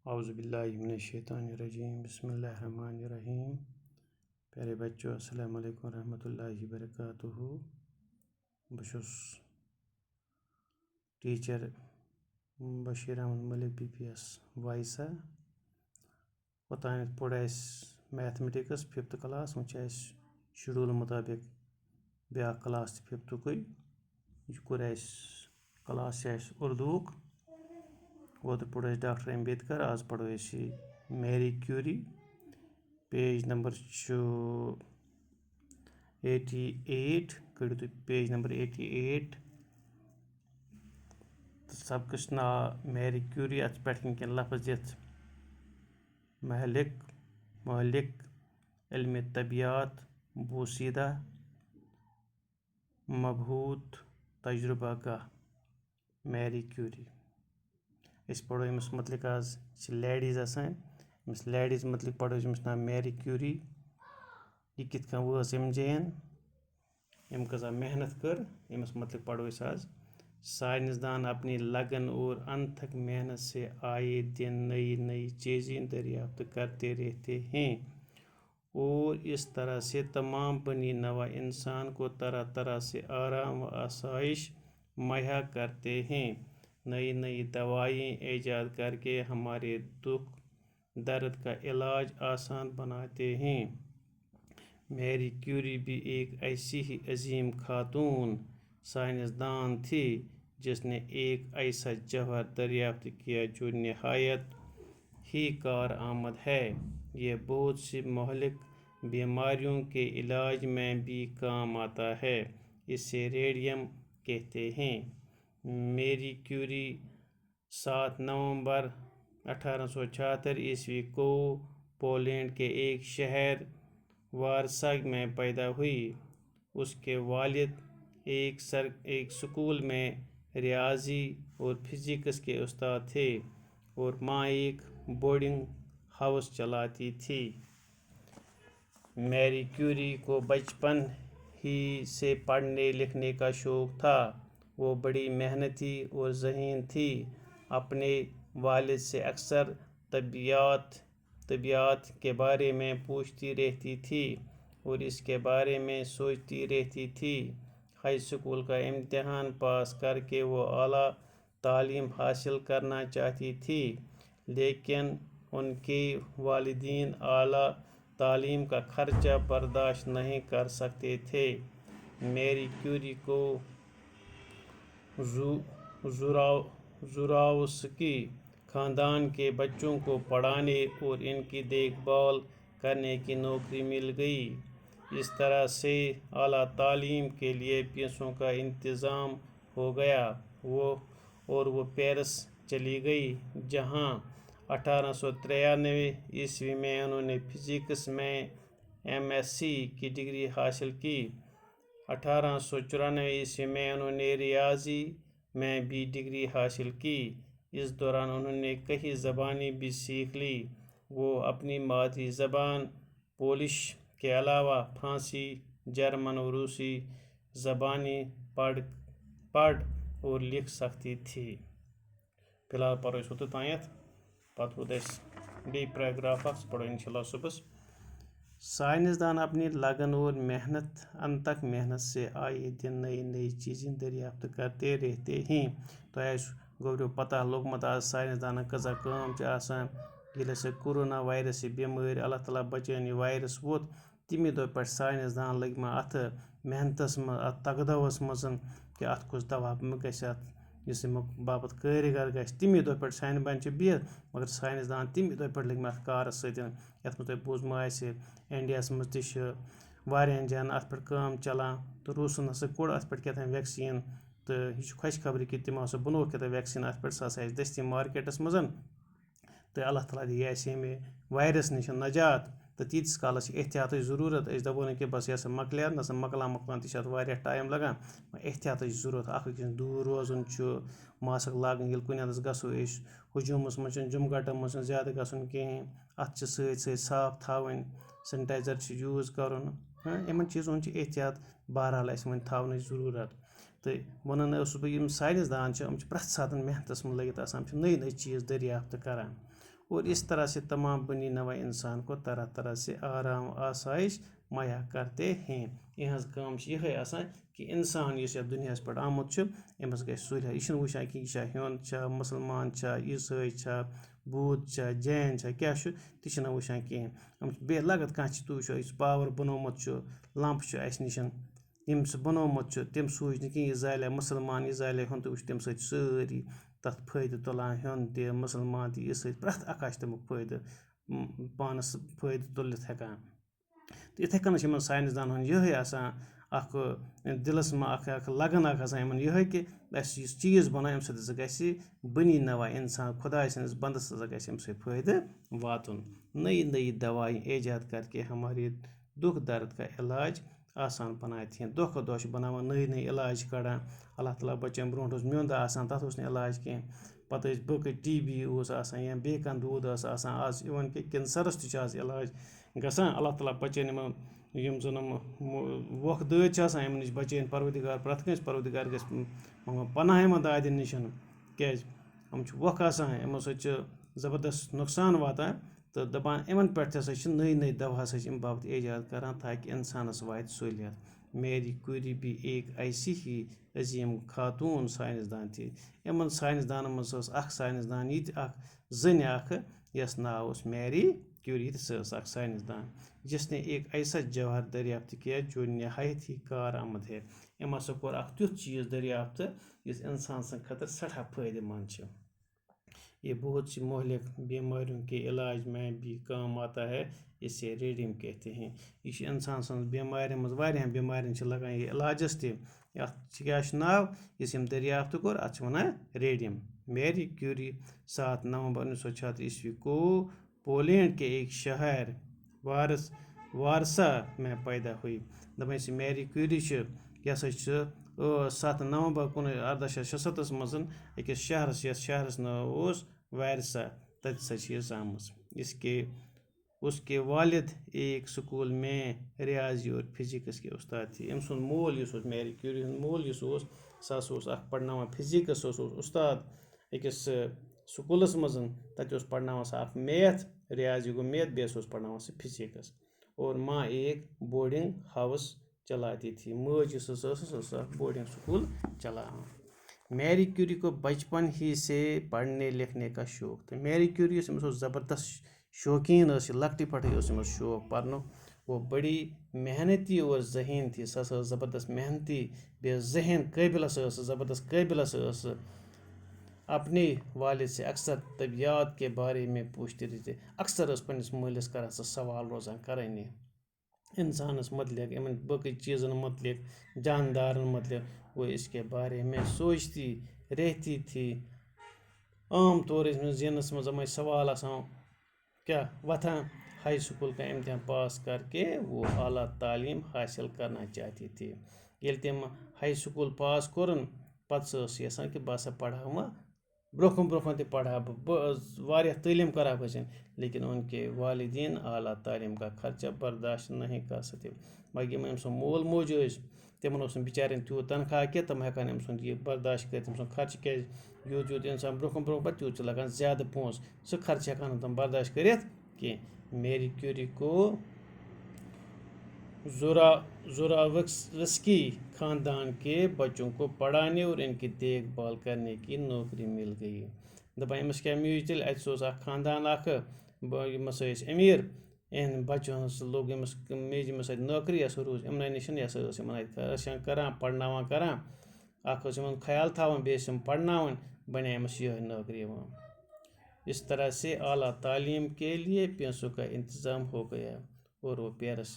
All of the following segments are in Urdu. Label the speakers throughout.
Speaker 1: اعوذ باللہ من الشیطان الرجیم بسم اللہ الرحمن الرحیم. پیارے بچوں، السلام علیکم ورحمۃ اللہ وبرکاتہ. بہٕ ٹیچر بشیر احمد ملک BPS وائسا. اوتانٮ۪تھ پوٚر اَسہِ میتھمیٹکس 5th کلاس. وۄنۍ چھِ اَسہِ شیڈول مطابق بیٛاکھ کلاس تہِ 5thُکٕے. یہِ کوٚر اَسہِ کلاس چھِ اَسہِ اردوٗوُک. اوترٕ پوٚر اَسہِ ڈاکٹر امبیدکر. آز پَرو أسۍ یہِ میری کیوری. پیج نمبر چھُ 88. کٔڑِو تُہۍ پیج نمبر 88 تہٕ سبقس ناو میری کیوری. اَتھ پٮ۪ٹھ کینٛہہ لفظ دِتھ: مہلک علمِ طبیعت بوسیدہ مبہوت تجربہ گاہ میری کیوری. أسۍ پَرو أمِس متعلق آز. یہِ چھِ لیڈیٖز آسان. أمِس لیڈیٖز متعلق پَرو أسۍ. أمِس ناو میری کیوری. یہِ کِتھ کٔنۍ وٲژ أمۍ جایَن، أمۍ کۭژاہ محنت کٔر، أمِس متعلق پَرو أسۍ آز. سائنسدان اپنی لگن اور انتھک محنت سے آئے دن نئی نئی چیزیں دریافت کرتے رہتے ہیں اور اس طرح سے تمام بنی نوع انسان کو طرح طرح سے آرام و آسائش مہیا کرتے ہیں. نئی نئی دوائیں ایجاد کر کے ہمارے دکھ درد کا علاج آسان بناتے ہیں. میری کیوری بھی ایک ایسی ہی عظیم خاتون سائنسدان تھی جس نے ایک ایسا جوہر دریافت کیا جو نہایت ہی کارآمد ہے. یہ بہت سی مہلک بیماریوں کے علاج میں بھی کام آتا ہے. اسے ریڈیم کہتے ہیں. میری کیوری 7 نومبر 1876 کو پولینڈ کے ایک شہر وارسا میں پیدا ہوئی. اس کے والد ایک اسکول میں ریاضی اور فزکس کے استاد تھے اور ماں ایک بورڈنگ ہاؤس چلاتی تھی. میری کیوری کو بچپن ہی سے پڑھنے لکھنے کا شوق تھا. وہ بڑی محنتی اور ذہین تھی. اپنے والد سے اکثر طبیعت کے بارے میں پوچھتی رہتی تھی اور اس کے بارے میں سوچتی رہتی تھی. ہائی اسکول کا امتحان پاس کر کے وہ اعلیٰ تعلیم حاصل کرنا چاہتی تھی، لیکن ان کے والدین اعلیٰ تعلیم کا خرچہ برداشت نہیں کر سکتے تھے. میری کیوری کو زوراوسکی خاندان کے بچوں کو پڑھانے اور ان کی دیکھ بھال کرنے کی نوکری مل گئی. اس طرح سے اعلیٰ تعلیم کے لیے پیسوں کا انتظام ہو گیا اور وہ پیرس چلی گئی، جہاں 1893 میں انہوں نے فزکس میں MSc کی ڈگری حاصل کی. 1894 میں انہوں نے ریاضی میں بھی ڈگری حاصل کی. اس دوران انہوں نے کئی زبانیں بھی سیکھ لی. وہ اپنی مادری زبان پولش کے علاوہ فرانسی، جرمن اور روسی زبانیں پڑھ اور لکھ سکتی تھی. فی الحال پَرو أسۍ اوٚتتھ تانٮ۪تھ. پتہٕ ووت اَسہِ بیٚیہِ پیراگراف اکھ، سُہ پَرو اِنشاء اللہ صُبحس. سائنسدان اپنی لگن اور انتھک محنت سے آئے دن نئی نئی چیزیں دریافت کرتے رہتے ہیں. تۄہہِ گوٚو پتہ لوٚگمُت آز سائنسدانن کۭژاہ کٲم چھِ آسان. ییٚلہِ ہسا کورونا وایرس یہِ بٮ۪مٲرۍ اللہ تعالیٰ بچٲیِن، یہِ وایرس ووت، تَمی دۄہ پٮ۪ٹھ سائنسدان لٔگۍ مٕتۍ اَتھ محنتس منٛز، اَتھ تگدوَس منٛز کہِ اَتھ کُس دوا گژھِ، اَتھ یُس اَمیُک باپتھ کٲرۍگر گژھِ. تَمی دۄہ پٮ۪ٹھ سانہِ بَنہِ چھِ بِہِتھ، مگر سائنسدان تَمی دۄہ پٮ۪ٹھ لٔگۍ مٕتۍ اَتھ کارَس سۭتۍ. یَتھ منٛز تۄہہِ بوٗزمُت آسہِ اِنڈیاہَس منٛز تہِ چھِ واریاہَن جایَن اَتھ پٮ۪ٹھ کٲم چلان. تہٕ روٗسَن ہسا کوٚڑ اَتھ پٮ۪ٹھ کیٛاہ تام ویکسیٖن. تہٕ یہِ چھُ خۄش خبری کہِ تِمو ہسا بنووُکھ کیٛاہ تام ویکسیٖن اَتھ پٮ۪ٹھ. سُہ ہسا آسہِ دٔستی مارکیٹَس منٛز. تہٕ اللہ تعالیٰ دِیہِ اَسہِ ییٚمہِ وایرس نِش نجات. تہٕ تیٖتِس کالَس چھِ احتیاطٕچ ضروٗرت. أسۍ دَپو نہٕ کہِ بَس یہِ ہسا مۄکلیٛو، نہ سا مۄکلان تہِ چھِ اَتھ واریاہ ٹایم لگان. احتیاطٕچ ضروٗرت. اکھ أکِس نِش دوٗر روزُن چھُ، ماسٕک لاگٕنۍ. ییٚلہِ کُنہِ اَندَس گژھو أسۍ ہجوٗمَس منٛز چھُنہٕ جُمہٕ گھٹن منٛز چھُنہٕ زیادٕ گژھُن کِہیٖنۍ. اَتھ چھِ سۭتۍ سۭتۍ صاف تھاوٕنۍ. سینٹایزر چھُ یوٗز کَرُن. یِمن چیٖزن ہُنٛد چھُ احتیاط بہرحال اَسہِ وۄنۍ تھاونٕچ ضروٗرت. تہٕ وَنان اوسُس بہٕ یِم سائنسدان چھِ، یِم چھِ پرٛٮ۪تھ ساتہٕ محنتس منٛز لٔگِتھ آسان. یِم چھِ نٔے نٔے چیٖز دٔریافت کران. اور اس طرح سے تمام بنی نوع انسان کو طرح طرح سے آرام آسائش مہیا کرتے ہیں. یہاں کام یہ آسان کہ انسان اس دنیا پہ آمت امس گھر سہولیت یہ وچان کہ یہ ہند مسلمان عیسائی بودھ جین کیا تہ وچان کہین بے لگت کھانا تھی وچو پاور بنومت لمپ اس نش یم سہ بنومت تم سوچ نہ کہ یہ زالیا مسلمان یہ زالیا ہند وچ تم سی ساری تر فائدہ تلان ہند تہ مسلمان تہ عیسائی پریت اکھ تمیک فائدہ پانس فائدہ تلت ہیکان. تو اتھے کن سائنسدان ہن یہ اخ دلس اخ لگن آسان یہ کہ اس چیز بنو ام سہ گژھِ بنی نوع انسان خدا سندس بندس گژھِ ام سۭتۍ فائدہ واتن. نئی نئی دوائیں ایجاد کر کے ہمارے دکھ درد کا علاج آسان بناتی ہیں. دہ کھۄتہٕ دۄہ بناوان نئی نئی علاج کڑان. اللہ تعالیٰ بچن برونٛٹھ اوس میوٚنٛد آسان تتھ اوس نہٕ علاج کینٛہہ پتہٕ ٲسۍ بٔکٕر ٹی بی اوس آسان یا بیٚیہِ کانٛہہ دود ٲس آسان. آز اِوٕن کہِ کینسرس تہِ چھُ آز علاج گژھان. اللہ تعالیٰ بچٲیِن یِم زن وۄکھٕ دٲدۍ چھِ آسان یِمن نِش بچٲیِن پروردگار پرٛٮ۪تھ کٲنٛسہِ پروردگار گژھِ پناہ یِمن دادٮ۪ن نِش کیٛازِ یِم چھِ وۄکھٕ آسان یِمو سۭتۍ چھُ زبردست نۄقصان واتان تہٕ دپان یِمن پٮ۪ٹھ تہِ ہسا چھِ نٔے نٔے دوا ہسا چھِ اَمہِ باپتھ ایجاد کران تاکہِ انسانس واتہِ سہوٗلیت. میری کوری بھی ایک ایسی ہی عظیٖم خاتوٗن ساینسدان تھی. یِمن ساینسدانن منٛز ٲس اکھ ساینسدان یہِ تہِ اکھ زٔنۍ اکھ یس ناو اوس میری کیوری تہٕ سۄ ٲس اکھ ساینسدان جس نے ایک ایسا جوہر دریافت کیا جو نہایت ہی کارآمد ہے. أمۍ ہسا کوٚر اکھ تیُتھ چیٖز دریافت یُس انسان سٕنٛدِ خٲطرٕ سٮ۪ٹھاہ فٲیدٕ منٛد چھُ. یہ بہت سی مہلک بیماریوں کے علاج میں بھی کام آتا ہے. اسے ریڈیم کہتے ہیں. یہ انسان سٕنٛز بیمارٮ۪ن منٛز واریاہن بیمارٮ۪ن چھِ لگان یہ علاجس تہِ. اتھ کیٛاہ چھُ ناو یُس أمۍ دریافت کوٚر اتھ چھِ ونان ریڈیم. میری کیوری 7 نومبر 1936 کو پولینڈ کے ایک شہر وارسا میں پیدا ہوئی. دپان یُس یہِ میری کیوری چھِ یہِ ہسا چھِ 7 نومبر 1867 منٛز أکِس شہرس یتھ شہرس ناو اوس وارسا تتہِ ہسا چھِ یہِ زامٕژ. اس کے والد ایک سکول میں ریاضی اور فزکس کے استاد تھے. أمۍ سُنٛد مول یُس اوس میری کیوری ہُنٛد مول یُس اوس سُہ ہسا اوس اکھ پرناوان فزکس سُہ اوس استاد أکِس سکوٗلس منٛز تتہِ اوس پرناوان سُہ اکھ میتھ ریاضی گوٚو میتھ بیٚیہِ اوس پرناوان سُہ فزکس. اور ماں ایک بورڈنگ ہاؤس چلاتی تھی. مٲج یُس ٲس سۄ ٲس اکھ بورڈنگ سکوٗل چلاوان. میری کیوری کو بچپن ہی سے پڑھنے لکھنے کا شوق تھا. میری کیوری یُس أمِس اوس زبردست شوقیٖن ٲس یہِ لۄکٹہِ پٮ۪ٹھٕے اوس أمِس شوق پرنُک. وہ بڑی محنتی اور ذہین تھی. سۄ ہسا ٲس زبردست محنتی بیٚیہِ ذہین قٲبِل ہسا ٲس زبردست قٲبِل ہسا ٲس. اپنے والد سے اکثر طبیعت کے بارے میں پوچھتے رہتے. اکثر ٲس پنٛنِس مٲلِس کران سۄ سوال روزان کرٲنی انسانس متعلق یِمن باقٕے چیٖزن متعلق جاندارن متعلق. وہ اس کے بارے میں سوچتی رہتی تھی. عام طور ٲسۍ أمِس ذہنس منٛز یِمے سوال آسان کیا وتھان. ہائی اسکول کا امتحان پاس کر کے وہ اعلیٰ تعلیم حاصل کرنا چاہتی تھی. ییٚلہِ تٔمۍ ہائی سکوٗل پاس کوٚرُن پتہٕ سۄ ٲس یژھان کہِ بہٕ ہسا پرہا وۄنۍ برونٛہہ کُن تہِ پرہا بہٕ واریاہ تعلیٖم کرہا بہٕ حٲصِل. لیکن ان کے والدین اعلیٰ تعلیم کا خرچہ برداشت نہیں کر سکتے. باقی یِم أمۍ سُنٛد مول موج ٲسۍ تِمن اوس نہٕ بِچارٮ۪ن تیوٗت تنخواہ کینٛہہ تِم ہٮ۪کہٕ ہن أمۍ سُنٛد یہِ برداشت کٔرِتھ. أمۍ سُنٛد خرچہٕ کیٛازِ یوٗت یوٗت انسان برونٛہہ کُن پتہٕ تیوٗت چھُ لگان زیادٕ پونٛسہٕ. سُہ خرچہٕ ہٮ۪کہٕ ہن نہٕ تِم برداشت کٔرِتھ کینٛہہ. میری کیوری کو زوراوسکی خاندان کے بچوں کو پڑھانے اور ان کی دیکھ بھال کرنے کی نوکری مل گئی. دپان أمِس کیٛاہ میوٗج تیٚلہِ اَتہِ سُہ اوس اکھ خاندان اکھ یِم ہسا ٲسۍ أمیٖر. یِہٕنٛدۍ بچن ہٕنٛز لوٚگ أمِس میج أمِس اَتہِ نوکری. یہِ ہسا روٗز یِمنٕے نِش. یہِ ہسا ٲس یِمن اَتہِ ٲسِن کران پرناوان کران. اکھ ٲس یِمن خیال تھاوان بیٚیہِ ٲسۍ یِم پرناوان. بنے أمِس یِہوٚے نوکری یِوان. اس طرح سے اعلیٰ تعلیم کے لیے پیسوں کا انتظام ہو گیا اور وہ پیرس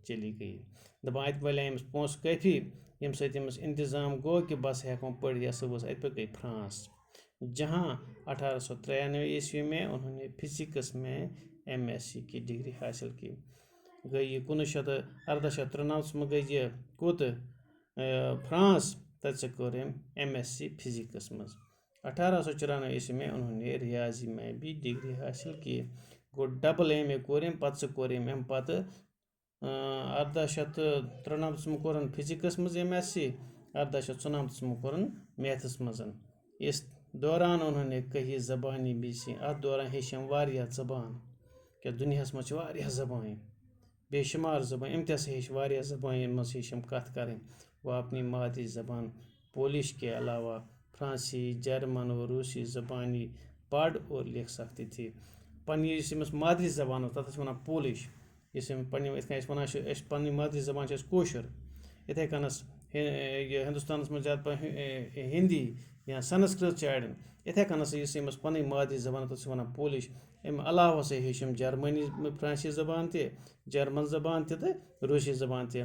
Speaker 1: چلی گئی. دپان اَتہِ ملے أمِس پونٛسہٕ کٲفی ییٚمہِ سۭتۍ أمِس انتظام گوٚو کہِ بہٕ ہسا ہٮ۪کہٕ وۄنۍ پٔرِتھ. یہِ ہسا ؤژھ اَتہِ پٮ۪ٹھ گٔے فرانس. جہاں 1893 عیسوی میں انہوں نے فزکس میں MSc کی ڈگری حاصل کی. گٔے یہِ 1893 میں گٔے یہِ کوٚت فرانس. تَتہِ سا کوٚر أمۍ MSc فزکس منٛز. 1894 عیسوی میں انہوں نے ریاضی میں بھی ڈگری حاصل کی. گوٚو ڈبل MA کوٚر أمۍ. پتہٕ سُہ کوٚر أمۍ اَمہِ پتہٕ 1893 میں کوٚرُن فزکس منٛز MSc. 1894 میں کوٚرُن میتھس منٛز. اس دوران انہوں نے کئی زبانیں بھی سیکھ اتھ دوران ہیٚچھم واریاہ زبان کہ دُنیاہس منٛز چھِ واریاہ زبانیں بے شمار زبان أمۍ تہِ ہسا ہیٚچھ واریاہ زبانن منٛز ہیٚچھم کتھ کرٕنۍ وہ اپنی مادری زبان پولش کے علاوہ فرانسی جرمن اور روسی زبانی پڑھ اور لکھ سکتی تھی پننہِ یُس أمِس مادری زبان اوس تتھ ٲسۍ وَنان پولش یُس أمۍ پننہِ یِتھ کٔنۍ أسۍ وَنان چھِ أسۍ پنٕنۍ مادری زبان چھِ اَسہِ کٲشُر یِتھَے کٔنَس یہِ ہِندُستانَس منٛز زیادٕ پَہَن ہِندی یا سنسکرت چھِ اَڑٮ۪ن یِتھَے کٔنَس یُس أمِس پَنٕنۍ مادری زبان تَتھ چھِ وَنان پولش اَمہِ علاوٕ ہسا ہیٚچھم جرمٔنی فرانسی زبان تہِ جرمن زبان تہِ تہٕ روٗسی زبان تہِ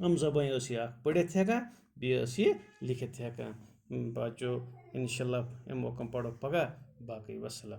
Speaker 1: یِم زبٲنۍ ٲس یہِ اکھ پٔرِتھ تہِ ہٮ۪کان بیٚیہِ ٲس یہِ لیکھِتھ تہِ ہٮ۪کان بچو اِنشاء اللہ اَمہِ موقعہٕ پَرو پگاہ باقٕے وَسلام